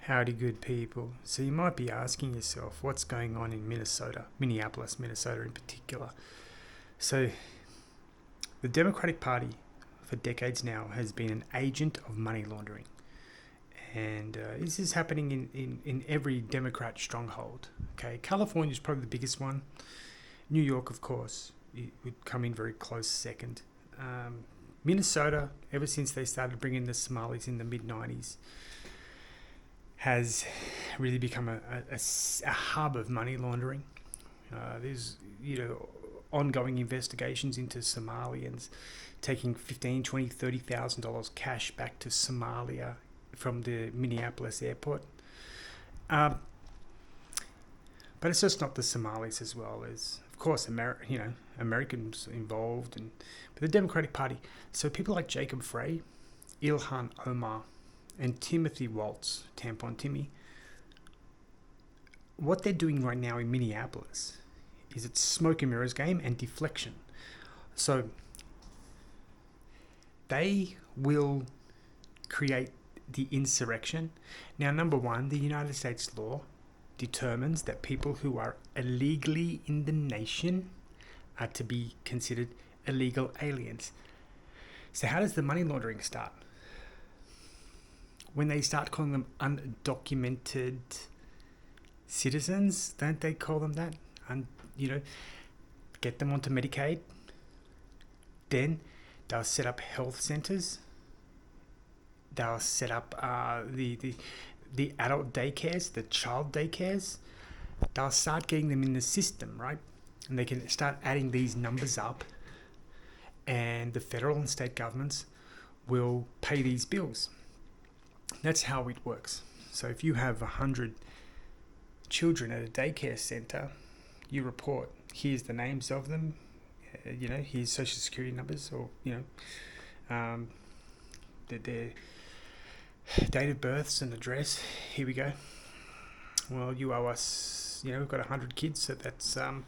Howdy, good people. So you might be asking yourself what's going on in Minnesota, Minneapolis, Minnesota in particular. So the Democratic Party for decades now has been an agent of money laundering. And this is happening in every Democrat stronghold. Okay, California is probably the biggest one. New York, of course, it would come in very close second. Minnesota, ever since they started bringing the Somalis in the mid-90s, has really become a hub of money laundering. There's ongoing investigations into Somalians taking $15,000, $20,000, $30,000 cash back to Somalia from the Minneapolis airport. But it's just not the Somalis as well. There's, of course, Americans involved, but the Democratic Party. So people like Jacob Frey, Ilhan Omar, and Timothy Waltz, Tampon Timmy, what they're doing right now in Minneapolis is it's smoke and mirrors game and deflection. So they will create the insurrection. Now, number one, the United States law determines that people who are illegally in the nation are to be considered illegal aliens. So how does the money laundering start? When they start calling them undocumented citizens, don't they call them that? Get them onto Medicaid. Then they'll set up health centers. They'll set up the adult daycares, the child daycares. They'll start getting them in the system, right? And they can start adding these numbers up, and the federal and state governments will pay these bills. That's how it works. So if you have 100 children at a daycare center, you report, here's the names of them, here's social security numbers, or, their date of births and address. Here we go. Well, you owe us, we've got 100 kids, so that's, $1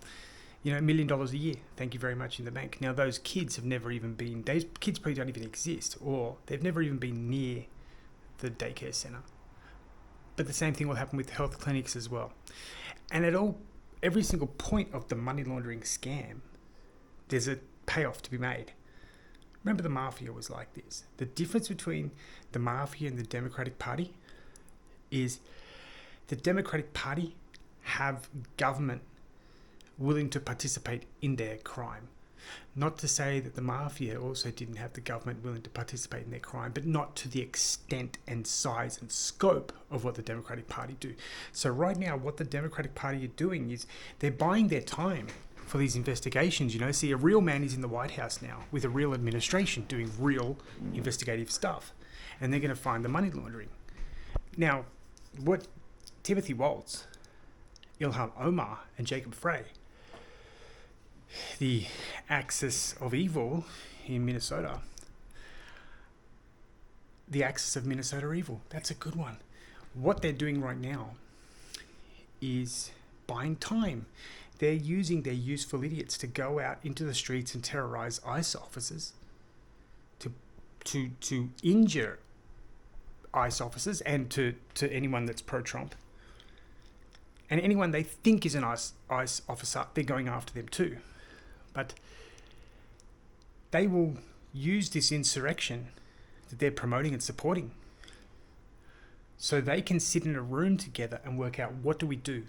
million a year. Thank you very much in the bank. Now, those kids have never even been, those kids probably don't even exist, or they've never even been near the daycare center. But the same thing will happen with health clinics as well. And every single point of the money laundering scam, there's a payoff to be made. Remember, the mafia was like this. The difference between the mafia and the Democratic Party is the Democratic Party have government willing to participate in their crime. Not to say that the mafia also didn't have the government willing to participate in their crime, but not to the extent and size and scope of what the Democratic Party do. So right now, what the Democratic Party are doing is they're buying their time for these investigations. See, a real man is in the White House now with a real administration doing real investigative stuff, and they're going to find the money laundering. Now, what Timothy Waltz, Ilhan Omar, and Jacob Frey, the axis of evil in Minnesota, the axis of Minnesota evil, that's a good one. What they're doing right now is buying time. They're using their useful idiots to go out into the streets and terrorize ICE officers, to injure ICE officers, and to anyone that's pro-Trump. And anyone they think is an ICE officer, they're going after them too. But they will use this insurrection that they're promoting and supporting so they can sit in a room together and work out, what do we do?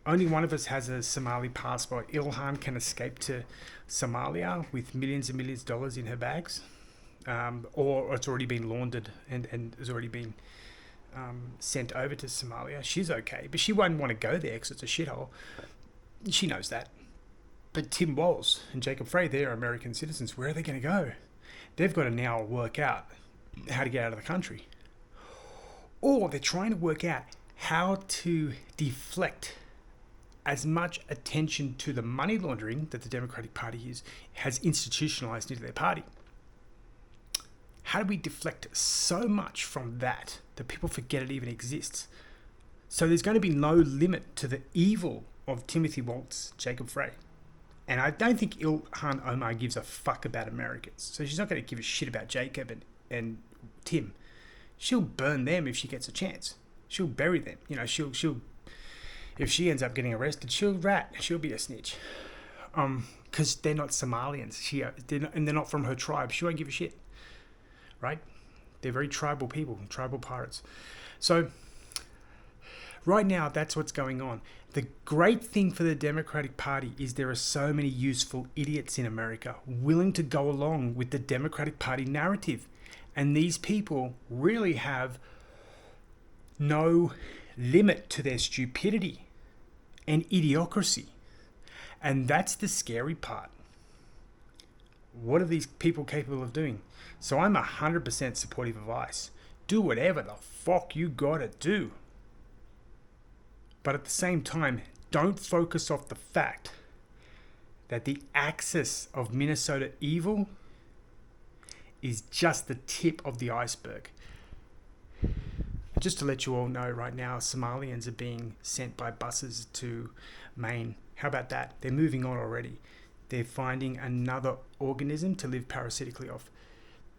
Only one of us has a Somali passport. Ilhan can escape to Somalia with millions and millions of dollars in her bags, or it's already been laundered and has already been sent over to Somalia. She's okay, but she won't want to go there because it's a shithole. She knows that. But Tim Walz and Jacob Frey, they're American citizens. Where are they going to go? They've got to now work out how to get out of the country. Or they're trying to work out how to deflect as much attention to the money laundering that the Democratic Party has institutionalized into their party. How do we deflect so much from that people forget it even exists? So there's going to be no limit to the evil of Timothy Waltz, Jacob Frey. And I don't think Ilhan Omar gives a fuck about Americans. So she's not going to give a shit about Jacob and Tim. She'll burn them if she gets a chance. She'll bury them. You know, she'll if she ends up getting arrested, she'll be a snitch. Because they're not Somalians. And they're not from her tribe. She won't give a shit. Right? They're very tribal people, tribal pirates. So right now, that's what's going on. The great thing for the Democratic Party is there are so many useful idiots in America willing to go along with the Democratic Party narrative. And these people really have no limit to their stupidity and idiocracy. And that's the scary part. What are these people capable of doing? So I'm 100% supportive of ICE. Do whatever the fuck you gotta do. But at the same time, don't focus off the fact that the axis of Minnesota evil is just the tip of the iceberg. Just to let you all know right now, Somalians are being sent by buses to Maine. How about that? They're moving on already. They're finding another organism to live parasitically off.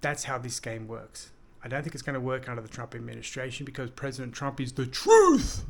That's how this game works. I don't think it's going to work under the Trump administration because President Trump is the truth.